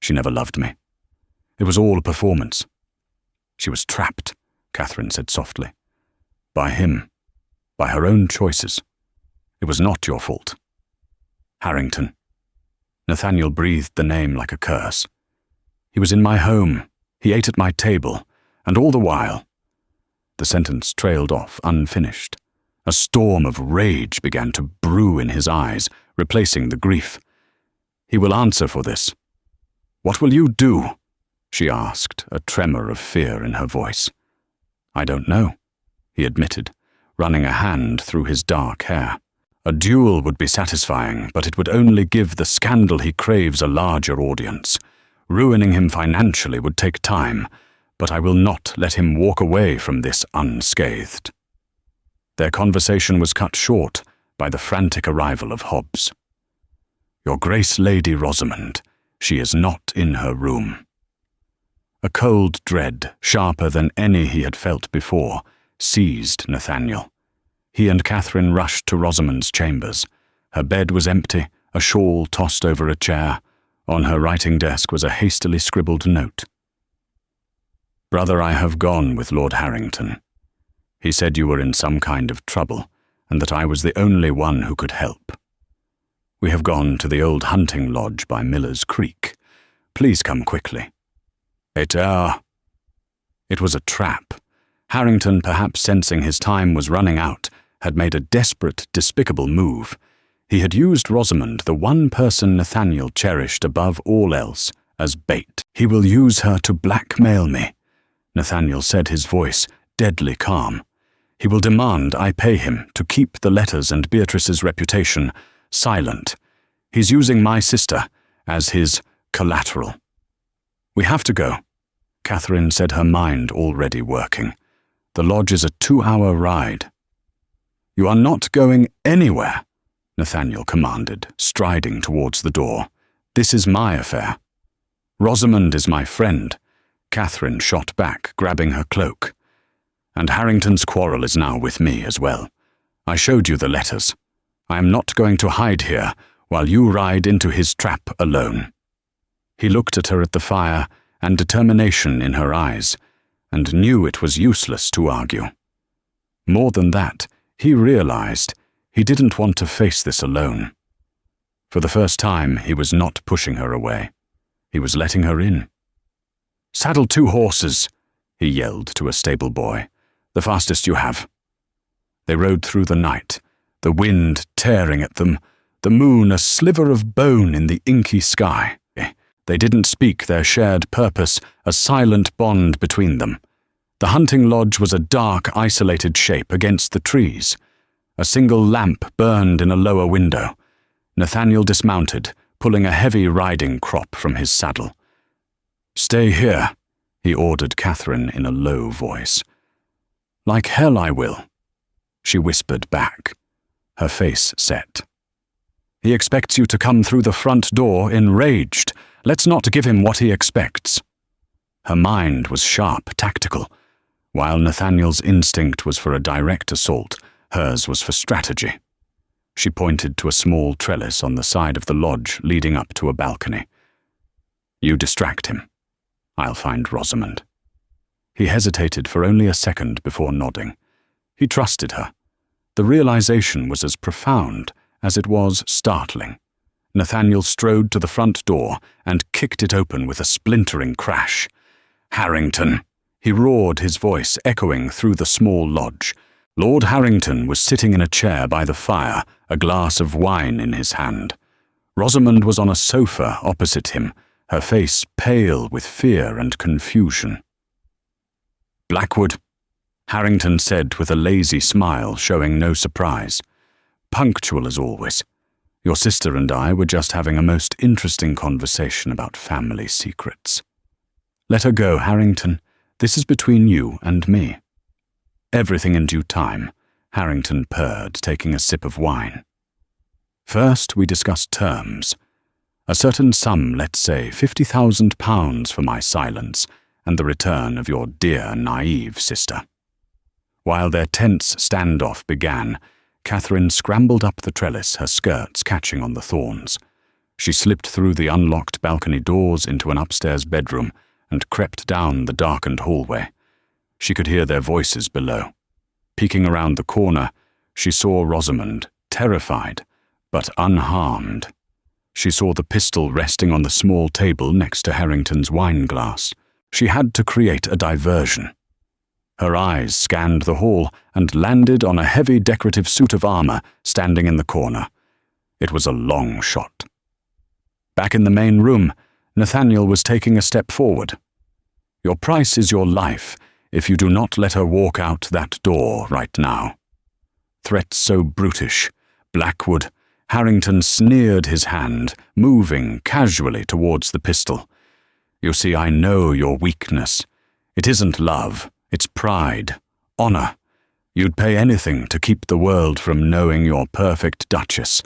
"She never loved me. It was all a performance." "She was trapped," Catherine said softly. "By him, by her own choices. It was not your fault." "Harrington." Nathaniel breathed the name like a curse. "He was in my home. He ate at my table. And all the while—" The sentence trailed off unfinished. A storm of rage began to brew in his eyes, replacing the grief. "He will answer for this." "What will you do?" she asked, a tremor of fear in her voice. "I don't know," he admitted, running a hand through his dark hair. "A duel would be satisfying, but it would only give the scandal he craves a larger audience. Ruining him financially would take time, but I will not let him walk away from this unscathed." Their conversation was cut short by the frantic arrival of Hobbs. "Your Grace Lady Rosamond, she is not in her room." A cold dread, sharper than any he had felt before, seized Nathaniel. He and Catherine rushed to Rosamond's chambers. Her bed was empty, a shawl tossed over a chair. On her writing desk was a hastily scribbled note. "Brother, I have gone with Lord Harrington. He said you were in some kind of trouble, and that I was the only one who could help. We have gone to the old hunting lodge by Miller's Creek. Please come quickly." It was a trap. Harrington, perhaps sensing his time was running out, had made a desperate, despicable move. He had used Rosamond, the one person Nathaniel cherished above all else, as bait. "He will use her to blackmail me," Nathaniel said, his voice deadly calm. "He will demand I pay him to keep the letters and Beatrice's reputation silent. He's using my sister as his collateral." "We have to go," Catherine said, her mind already working. "The lodge is a 2-hour ride." "You are not going anywhere," Nathaniel commanded, striding towards the door. "This is my affair." "Rosamond is my friend," Catherine shot back, grabbing her cloak. "And Harrington's quarrel is now with me as well. I showed you the letters. I am not going to hide here while you ride into his trap alone." He looked at her at the fire, and determination in her eyes, and knew it was useless to argue. More than that, he realized he didn't want to face this alone. For the first time, he was not pushing her away. He was letting her in. "Saddle 2 horses," he yelled to a stable boy. "The fastest you have." They rode through the night, the wind tearing at them, the moon a sliver of bone in the inky sky. They didn't speak, their shared purpose a silent bond between them. The hunting lodge was a dark, isolated shape against the trees. A single lamp burned in a lower window. Nathaniel dismounted, pulling a heavy riding crop from his saddle. "Stay here," he ordered Catherine in a low voice. "Like hell I will," she whispered back, her face set. "He expects you to come through the front door enraged. Let's not give him what he expects." Her mind was sharp, tactical. While Nathaniel's instinct was for a direct assault, hers was for strategy. She pointed to a small trellis on the side of the lodge leading up to a balcony. "You distract him. I'll find Rosamond." He hesitated for only a second before nodding. He trusted her. The realization was as profound as it was startling. Nathaniel strode to the front door and kicked it open with a splintering crash. "Harrington!" He roared, his voice echoing through the small lodge. Lord Harrington was sitting in a chair by the fire, a glass of wine in his hand. Rosamond was on a sofa opposite him, her face pale with fear and confusion. "Blackwood," Harrington said with a lazy smile, showing no surprise. "Punctual as always. Your sister and I were just having a most interesting conversation about family secrets." "Let her go, Harrington. This is between you and me." "Everything in due time," Harrington purred, taking a sip of wine. "First, we discussed terms. A certain sum, let's say £50,000 for my silence and the return of your dear, naive sister." While their tense standoff began, Catherine scrambled up the trellis, her skirts catching on the thorns. She slipped through the unlocked balcony doors into an upstairs bedroom and crept down the darkened hallway. She could hear their voices below. Peeking around the corner, she saw Rosamond, terrified, but unharmed. She saw the pistol resting on the small table next to Harrington's wine glass. She had to create a diversion. Her eyes scanned the hall and landed on a heavy decorative suit of armor standing in the corner. It was a long shot. Back in the main room, Nathaniel was taking a step forward. "Your price is your life if you do not let her walk out that door right now." Threats so brutish, Blackwood, Harrington sneered his hand, moving casually towards the pistol. "You see, I know your weakness. It isn't love, it's pride, honor. You'd pay anything to keep the world from knowing your perfect Duchess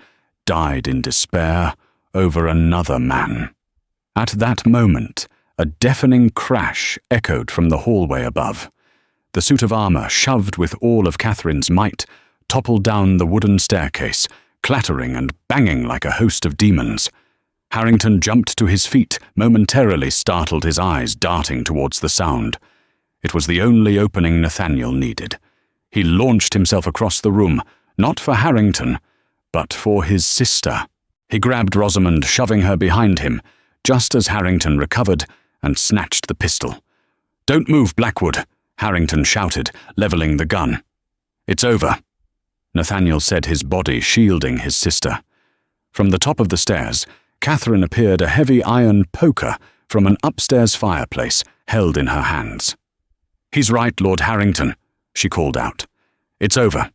died in despair over another man." At that moment, a deafening crash echoed from the hallway above. The suit of armor, shoved with all of Catherine's might, toppled down the wooden staircase, clattering and banging like a host of demons. Harrington jumped to his feet, momentarily startled, his eyes darting towards the sound. It was the only opening Nathaniel needed. He launched himself across the room, not for Harrington, but for his sister. He grabbed Rosamond, shoving her behind him, just as Harrington recovered and snatched the pistol. "Don't move, Blackwood," Harrington shouted, leveling the gun. "It's over," Nathaniel said, his body shielding his sister. From the top of the stairs, Catherine appeared, a heavy iron poker from an upstairs fireplace held in her hands. "He's right, Lord Harrington," she called out. "It's over."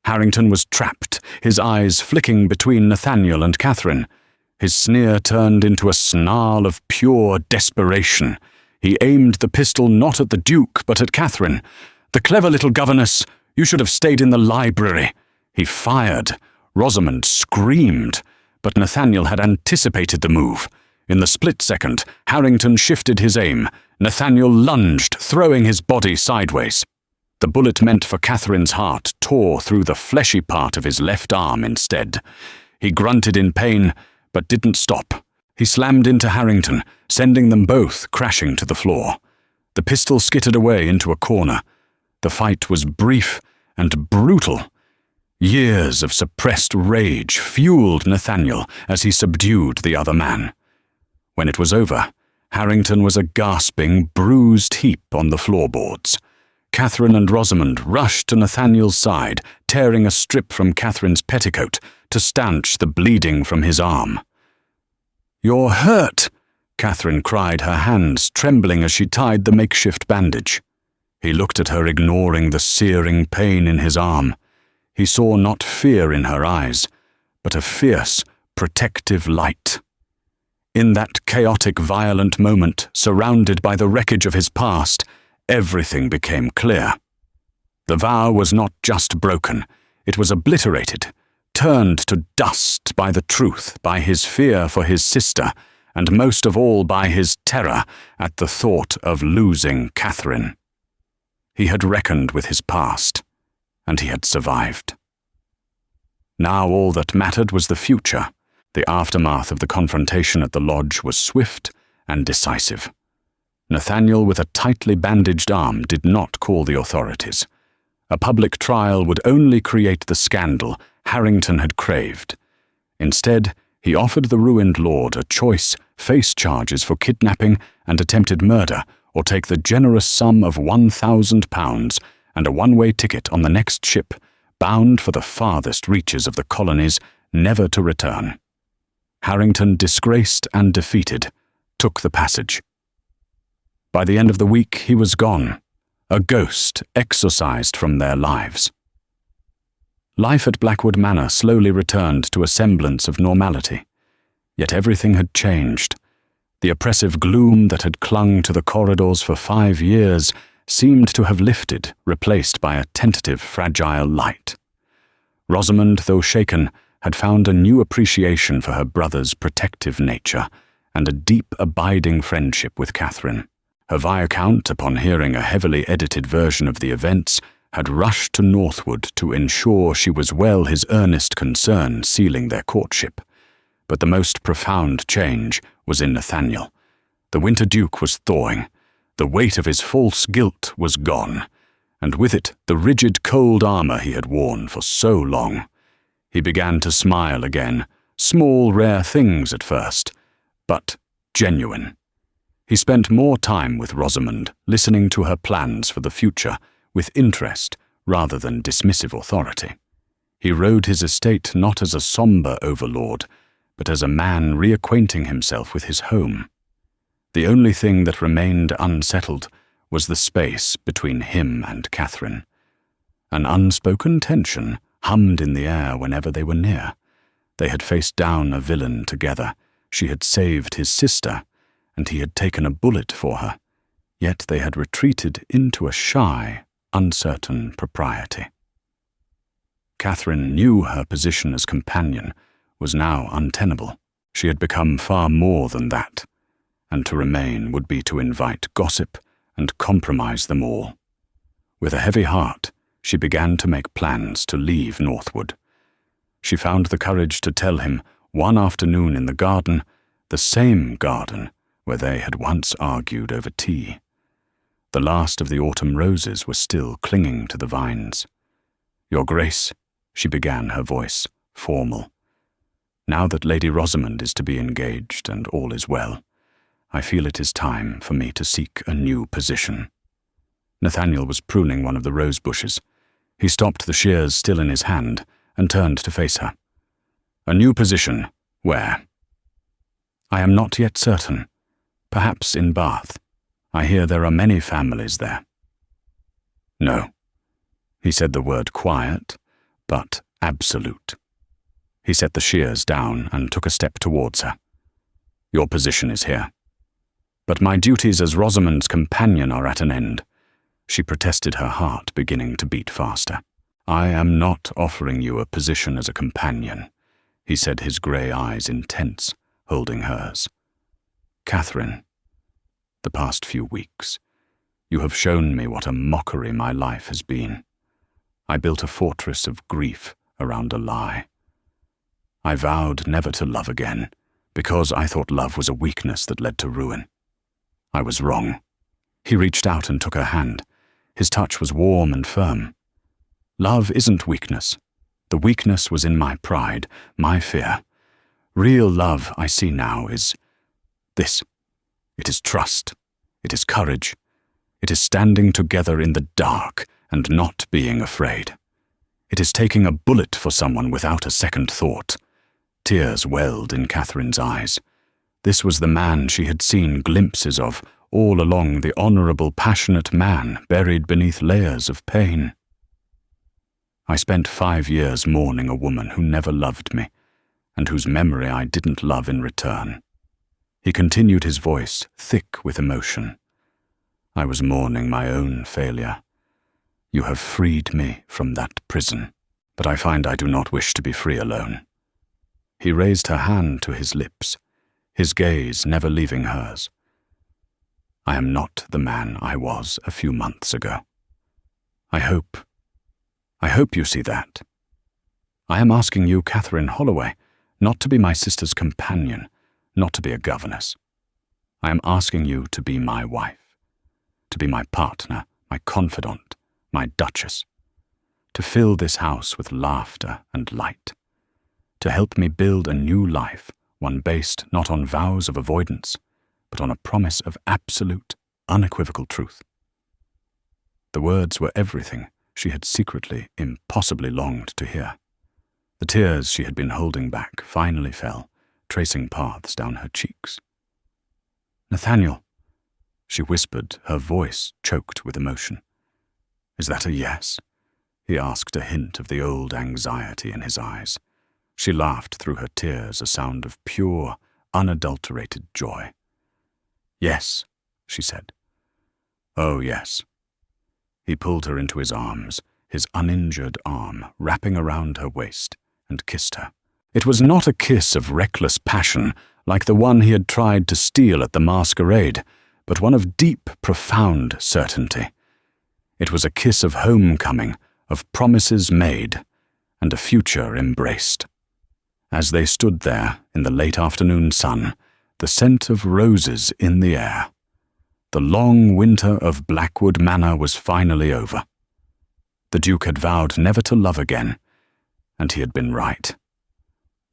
Harrington was trapped, his eyes flicking between Nathaniel and Catherine. His sneer turned into a snarl of pure desperation. He aimed the pistol not at the Duke, but at Catherine. "The clever little governess! You should have stayed in the library." He fired. Rosamond screamed, but Nathaniel had anticipated the move. In the split second, Harrington shifted his aim. Nathaniel lunged, throwing his body sideways. The bullet meant for Catherine's heart tore through the fleshy part of his left arm instead. He grunted in pain, but didn't stop. He slammed into Harrington, sending them both crashing to the floor. The pistol skittered away into a corner. The fight was brief and brutal. Years of suppressed rage fueled Nathaniel as he subdued the other man. When it was over, Harrington was a gasping, bruised heap on the floorboards. Catherine and Rosamond rushed to Nathaniel's side, tearing a strip from Catherine's petticoat to stanch the bleeding from his arm. "You're hurt," Catherine cried, her hands trembling as she tied the makeshift bandage. He looked at her, ignoring the searing pain in his arm. He saw not fear in her eyes, but a fierce, protective light. In that chaotic, violent moment, surrounded by the wreckage of his past, everything became clear. The vow was not just broken, it was obliterated, turned to dust by the truth, by his fear for his sister, and most of all by his terror at the thought of losing Catherine. He had reckoned with his past, and he had survived. Now all that mattered was the future. The aftermath of the confrontation at the lodge was swift and decisive. Nathaniel, with a tightly bandaged arm, did not call the authorities. A public trial would only create the scandal Harrington had craved. Instead, he offered the ruined lord a choice: face charges for kidnapping and attempted murder, or take the generous sum of £1,000 and a one-way ticket on the next ship, bound for the farthest reaches of the colonies, never to return. Harrington, disgraced and defeated, took the passage. By the end of the week, he was gone, a ghost exorcised from their lives. Life at Blackwood Manor slowly returned to a semblance of normality. Yet everything had changed. The oppressive gloom that had clung to the corridors for 5 years seemed to have lifted, replaced by a tentative, fragile light. Rosamond, though shaken, had found a new appreciation for her brother's protective nature and a deep, abiding friendship with Catherine. Her Viscount, upon hearing a heavily edited version of the events, had rushed to Northwood to ensure she was well, his earnest concern sealing their courtship. But the most profound change was in Nathaniel. The Winter Duke was thawing. The weight of his false guilt was gone, and with it the rigid, cold armor he had worn for so long. He began to smile again, small, rare things at first, but genuine. He spent more time with Rosamond, listening to her plans for the future with interest rather than dismissive authority. He rode his estate not as a somber overlord, but as a man reacquainting himself with his home. The only thing that remained unsettled was the space between him and Catherine. An unspoken tension hummed in the air whenever they were near. They had faced down a villain together. She had saved his sister, and he had taken a bullet for her. Yet they had retreated into a shy, uncertain propriety. Catherine knew her position as companion was now untenable. She had become far more than that, and to remain would be to invite gossip and compromise them all. With a heavy heart, she began to make plans to leave Northwood. She found the courage to tell him one afternoon in the garden, the same garden where they had once argued over tea. The last of the autumn roses were still clinging to the vines. "Your Grace," she began, her voice formal. "Now that Lady Rosamond is to be engaged and all is well, I feel it is time for me to seek a new position." Nathaniel was pruning one of the rose bushes. He stopped, the shears still in his hand, and turned to face her. "A new position? Where?" "I am not yet certain. Perhaps in Bath. I hear there are many families there." "No." He said the word quiet, but absolute. He set the shears down and took a step towards her. "Your position is here. But my duties as Rosamond's companion are at an end." She protested, her heart beginning to beat faster. "I am not offering you a position as a companion," he said, his grey eyes intense, holding hers. "Catherine, the past few weeks, you have shown me what a mockery my life has been. I built a fortress of grief around a lie. I vowed never to love again, because I thought love was a weakness that led to ruin. I was wrong." He reached out and took her hand. His touch was warm and firm. "Love isn't weakness. The weakness was in my pride, my fear. Real love, I see now, is this. It is trust. It is courage. It is standing together in the dark and not being afraid. It is taking a bullet for someone without a second thought." Tears welled in Catherine's eyes. This was the man she had seen glimpses of all along the honorable, passionate man buried beneath layers of pain. I spent 5 years mourning a woman who never loved me, and whose memory I didn't love in return. He continued, his voice thick with emotion. I was mourning my own failure. You have freed me from that prison, but I find I do not wish to be free alone. He raised her hand to his lips, his gaze never leaving hers. I am not the man I was a few months ago. I hope you see that. I am asking you, Catherine Holloway, not to be my sister's companion, not to be a governess. I am asking you to be my wife, to be my partner, my confidant, my duchess, to fill this house with laughter and light, to help me build a new life, one based not on vows of avoidance, but on a promise of absolute, unequivocal truth. The words were everything she had secretly, impossibly longed to hear. The tears she had been holding back finally fell, tracing paths down her cheeks. "Nathaniel," she whispered, her voice choked with emotion. "Is that a yes?" he asked, a hint of the old anxiety in his eyes. She laughed through her tears, a sound of pure, unadulterated joy. "Yes," she said. "Oh, yes." He pulled her into his arms, his uninjured arm wrapping around her waist, and kissed her. It was not a kiss of reckless passion like the one he had tried to steal at the masquerade, but one of deep, profound certainty. It was a kiss of homecoming, of promises made, and a future embraced. As they stood there in the late afternoon sun, the scent of roses in the air, the long winter of Blackwood Manor was finally over. The Duke had vowed never to love again, and he had been right.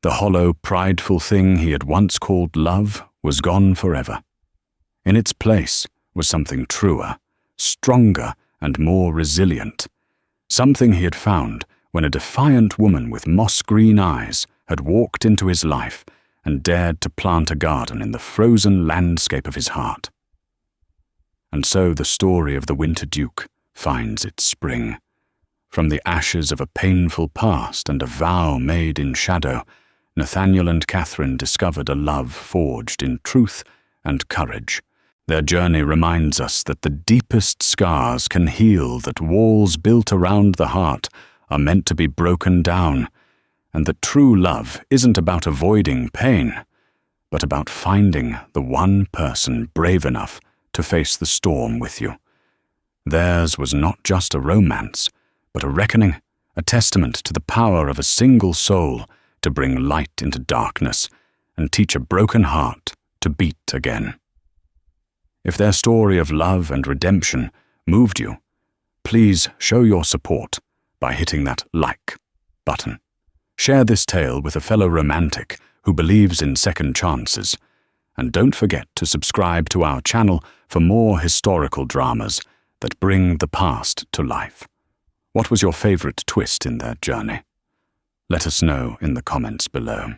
The hollow, prideful thing he had once called love was gone forever. In its place was something truer, stronger, and more resilient, something he had found when a defiant woman with moss-green eyes had walked into his life and dared to plant a garden in the frozen landscape of his heart. And so the story of the Winter Duke finds its spring. From the ashes of a painful past and a vow made in shadow, Nathaniel and Catherine discovered a love forged in truth and courage. Their journey reminds us that the deepest scars can heal, that walls built around the heart are meant to be broken down, and that true love isn't about avoiding pain, but about finding the one person brave enough to face the storm with you. Theirs was not just a romance, but a reckoning, a testament to the power of a single soul to bring light into darkness and teach a broken heart to beat again. If their story of love and redemption moved you, please show your support by hitting that like button. Share this tale with a fellow romantic who believes in second chances, and don't forget to subscribe to our channel for more historical dramas that bring the past to life. What was your favorite twist in their journey? Let us know in the comments below.